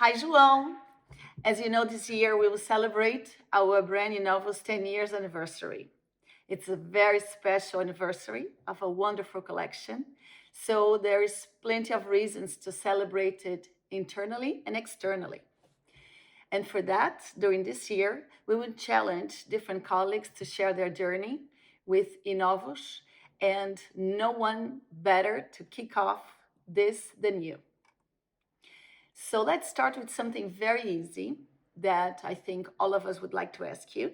Hi, João. As you know, this year we will celebrate our brand Innovus 10 years anniversary. It's a very special anniversary of a wonderful collection. So there is plenty of reasons to celebrate it internally and externally. And for that, during this year, we will challenge different colleagues to share their journey with Innovus, and no one better to kick off this than you. So let's start with something very easy that I think all of us would like to ask you.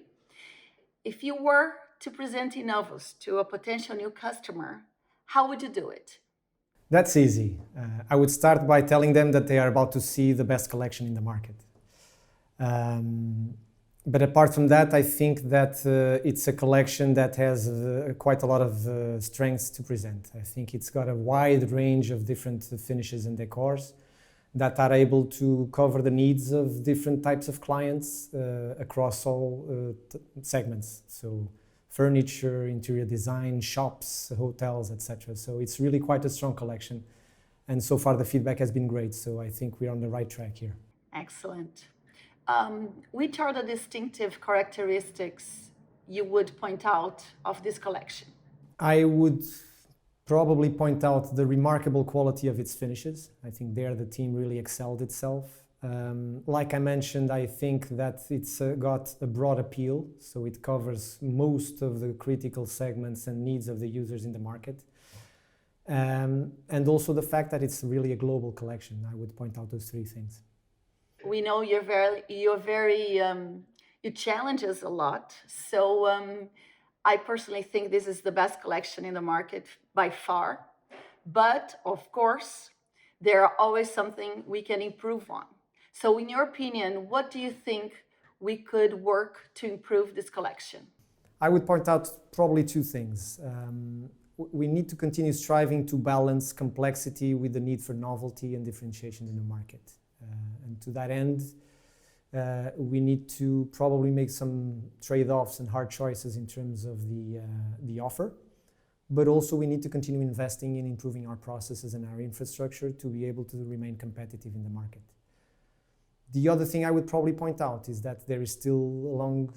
If you were to present Innovus to a potential new customer, how would you do it? That's easy. I would start by telling them that they are about to see the best collection in the market. But apart from that, I think that it's a collection that has quite a lot of strengths to present. I think it's got a wide range of different finishes and decors that are able to cover the needs of different types of clients across all segments. So furniture, interior design, shops, hotels, etc. So it's really quite a strong collection. And so far the feedback has been great. So I think we're on the right track here. Excellent. Which are the distinctive characteristics you would point out of this collection? I would probably point out the remarkable quality of its finishes. I think there the team really excelled itself. Like I mentioned, I think that it's got a broad appeal, so it covers most of the critical segments and needs of the users in the market. And also the fact that it's really a global collection. I would point out those three things. We know you challenge us a lot. So I personally think this is the best collection in the market by far. But of course, there are always something we can improve on. So in your opinion, what do you think we could work to improve this collection? I would point out probably two things. We need to continue striving to balance complexity with the need for novelty and differentiation in the market. And to that end, we need to probably make some trade-offs and hard choices in terms of the offer. But also we need to continue investing in improving our processes and our infrastructure to be able to remain competitive in the market. The other thing I would probably point out is that there is still a long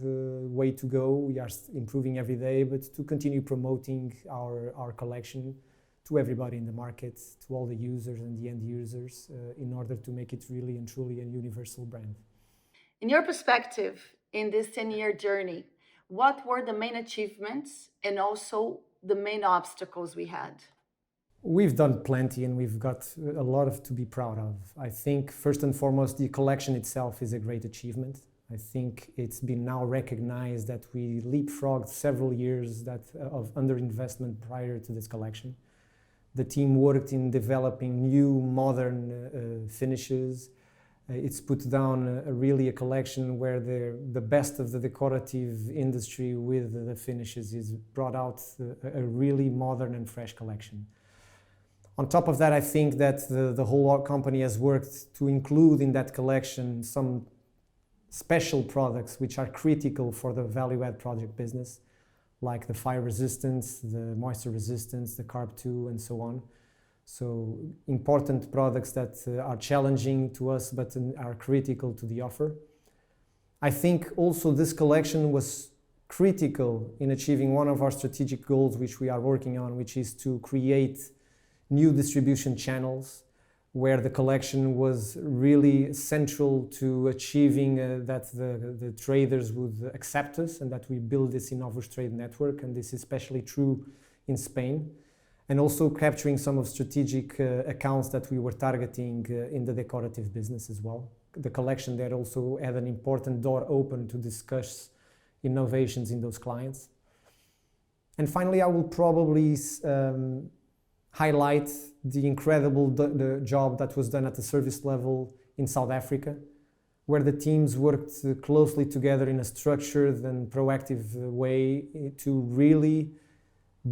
way to go. We are improving every day, but to continue promoting our collection to everybody in the market, to all the users and the end users, in order to make it really and truly a universal brand. In your perspective, in this 10-year journey, what were the main achievements and also the main obstacles we had? We've done plenty and we've got a lot to be proud of. I think first and foremost, the collection itself is a great achievement. I think it's been now recognized that we leapfrogged several years of underinvestment prior to this collection. The team worked in developing new modern finishes. It's put down really a collection where the best of the decorative industry with the finishes is brought out a really modern and fresh collection. On top of that, I think that the whole company has worked to include in that collection some special products which are critical for the value-add project business, like the fire resistance, the moisture resistance, the carb 2, and so on. So important products that are challenging to us but are critical to the offer. I think also this collection was critical in achieving one of our strategic goals which we are working on, which is to create new distribution channels where the collection was really central to achieving that the traders would accept us and that we build this Innovus trade network, and this is especially true in Spain, and also capturing some of strategic accounts that we were targeting in the decorative business as well. The collection there also had an important door open to discuss innovations in those clients. And finally, I will probably highlight the incredible the job that was done at the service level in South Africa, where the teams worked closely together in a structured and proactive way to really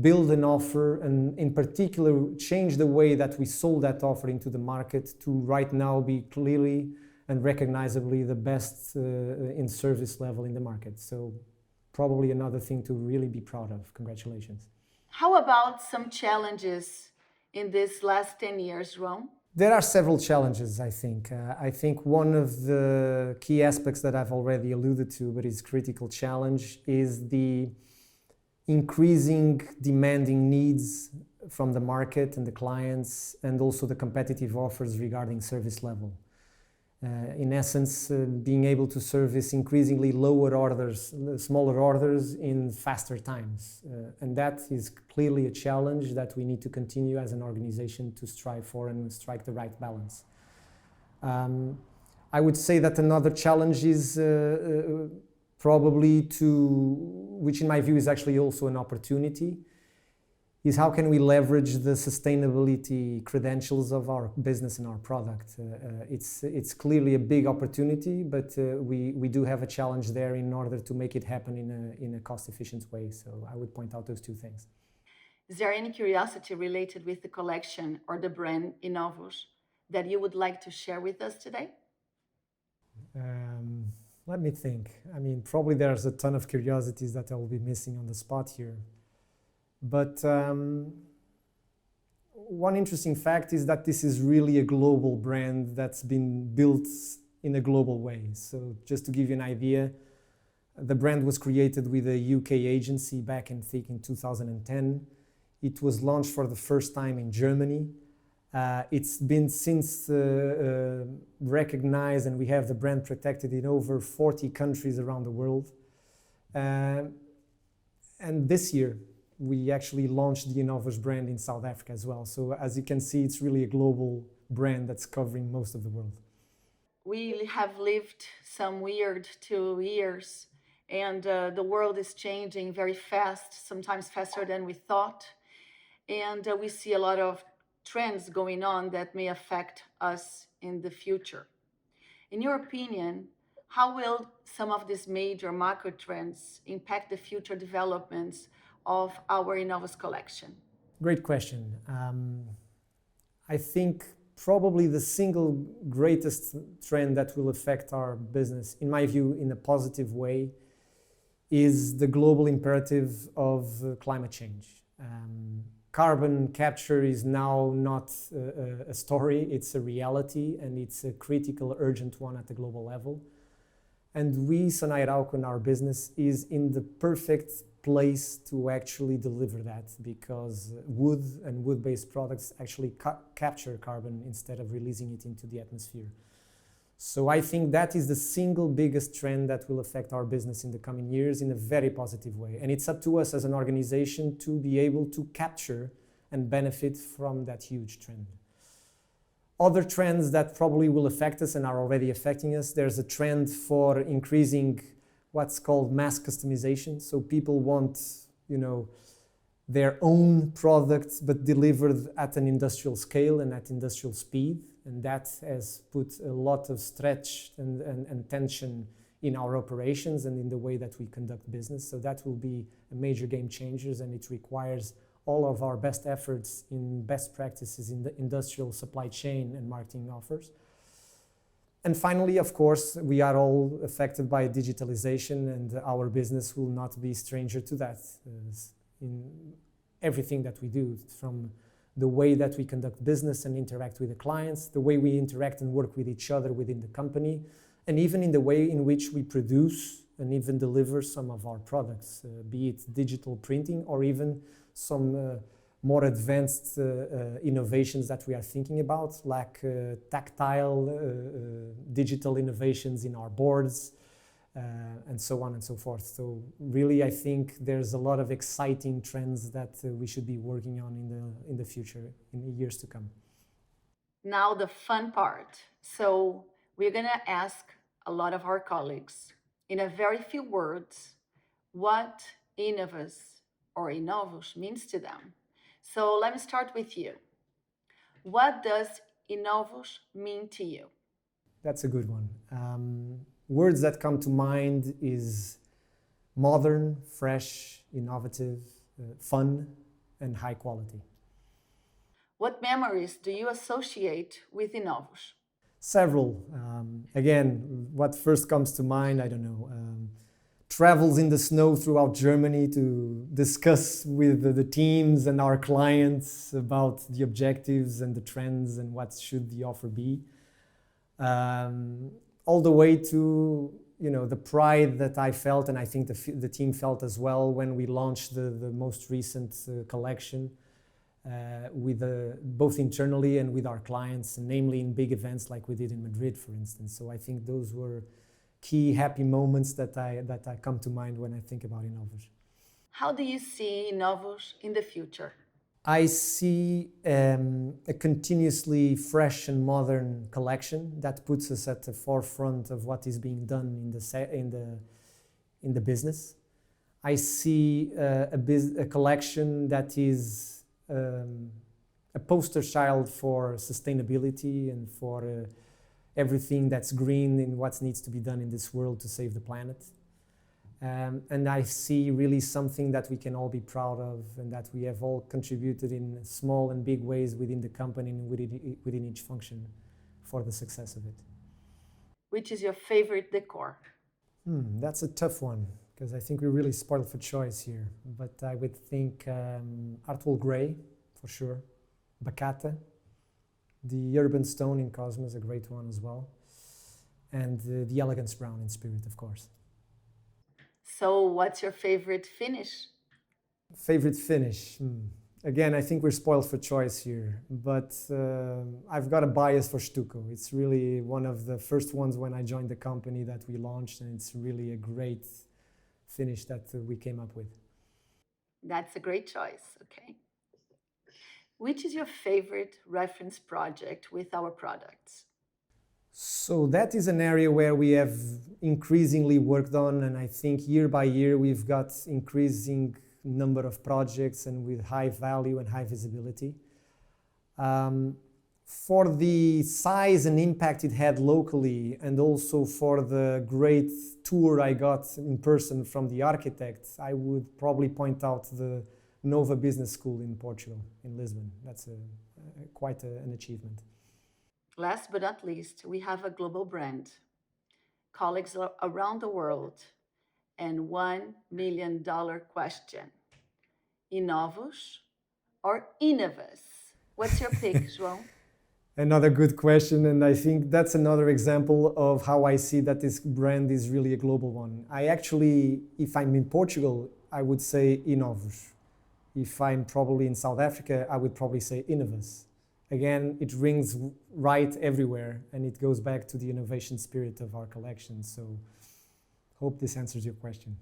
build an offer and in particular change the way that we sold that offer into the market to right now be clearly and recognizably the best in service level in the market. So probably another thing to really be proud of. Congratulations. How about some challenges in this last 10 years, João? There are several challenges, I think. I think one of the key aspects that I've already alluded to, but is critical challenge, is the increasing demanding needs from the market and the clients, and also the competitive offers regarding service level. In essence, being able to service increasingly lower orders, smaller orders in faster times. And that is clearly a challenge that we need to continue as an organization to strive for and strike the right balance. I would say that another challenge is probably which in my view is actually also an opportunity, is how can we leverage the sustainability credentials of our business and our product. It's clearly a big opportunity, but we do have a challenge there in order to make it happen in a cost-efficient way. So I would point out those two things. Is there any curiosity related with the collection or the brand Innovus that you would like to share with us today? Let me think. I mean, probably there's a ton of curiosities that I will be missing on the spot here. But one interesting fact is that this is really a global brand that's been built in a global way. So just to give you an idea, the brand was created with a UK agency back in 2010. It was launched for the first time in Germany. It's been since recognized, and we have the brand protected in over 40 countries around the world. And this year, we actually launched the Innovus brand in South Africa as well. So as you can see, it's really a global brand that's covering most of the world. We have lived some weird 2 years, and the world is changing very fast, sometimes faster than we thought. And we see a lot of trends going on that may affect us in the future. In your opinion, how will some of these major macro trends impact the future developments of our Innovus collection? Great question. I think probably the single greatest trend that will affect our business, in my view, in a positive way, is the global imperative of climate change. Carbon capture is now not a story, it's a reality, and it's a critical, urgent one at the global level. And we, Sonae Arauco, and our business is in the perfect place to actually deliver that, because wood and wood-based products actually capture carbon instead of releasing it into the atmosphere. So I think that is the single biggest trend that will affect our business in the coming years in a very positive way. And it's up to us as an organization to be able to capture and benefit from that huge trend. Other trends that probably will affect us and are already affecting us, there's a trend for increasing what's called mass customization. So people want, their own products, but delivered at an industrial scale and at industrial speed. And that has put a lot of stretch and tension in our operations and in the way that we conduct business. So that will be a major game changer, and it requires all of our best efforts in best practices in the industrial supply chain and marketing offers. And finally, of course, we are all affected by digitalization, and our business will not be stranger to that. In everything that we do, from the way that we conduct business and interact with the clients, the way we interact and work with each other within the company, and even in the way in which we produce and even deliver some of our products, be it digital printing or even some more advanced innovations that we are thinking about, like tactile digital innovations in our boards, and so on and so forth. So really, I think there's a lot of exciting trends that we should be working on in the future, in the years to come. Now the fun part. So we're gonna ask a lot of our colleagues, in a very few words, what Innovus or Innovus means to them. So let me start with you. What does Innovus mean to you? That's a good one. Words that come to mind is modern, fresh, innovative, fun, and high quality. What memories do you associate with Innovus? Several. Again, what first comes to mind, I don't know. travels in the snow throughout Germany to discuss with the teams and our clients about the objectives and the trends and what should the offer be. All the way to the pride that I felt, and I think the team felt as well, when we launched the most recent collection, with both internally and with our clients, namely in big events like we did in Madrid, for instance. So I think those were key happy moments that I come to mind when I think about Innovus. How do you see Innovus in the future? I see a continuously fresh and modern collection that puts us at the forefront of what is being done in the business. I see a collection that is a poster child for sustainability and for everything that's green and what needs to be done in this world to save the planet. And I see really something that we can all be proud of, and that we have all contributed in small and big ways within the company and within each function for the success of it. Which is your favorite decor? That's a tough one, because I think we're really spoiled for choice here. But I would think Artwall Grey, for sure. Bacata. The Urban Stone in Cosmos, a great one as well. And the Elegance Brown in Spirit, of course. So what's your favorite finish? Favorite finish? Again, I think we're spoiled for choice here, but I've got a bias for stucco. It's really one of the first ones when I joined the company that we launched, and it's really a great finish that we came up with. That's a great choice, okay. Which is your favorite reference project with our products? So that is an area where we have increasingly worked on, and I think year by year we've got increasing number of projects and with high value and high visibility. For the size and impact it had locally, and also for the great tour I got in person from the architect, I would probably point out the Nova Business School in Portugal, in Lisbon. That's quite an achievement. Last but not least, we have a global brand, colleagues around the world, and $1 million question. Innovus or Innovus? What's your pick, João? Another good question, and I think that's another example of how I see that this brand is really a global one. I actually, if I'm in Portugal, I would say Innovus. If I'm probably in South Africa, I would probably say Innovus. Again, it rings right everywhere, and it goes back to the innovation spirit of our collection. So, hope this answers your question.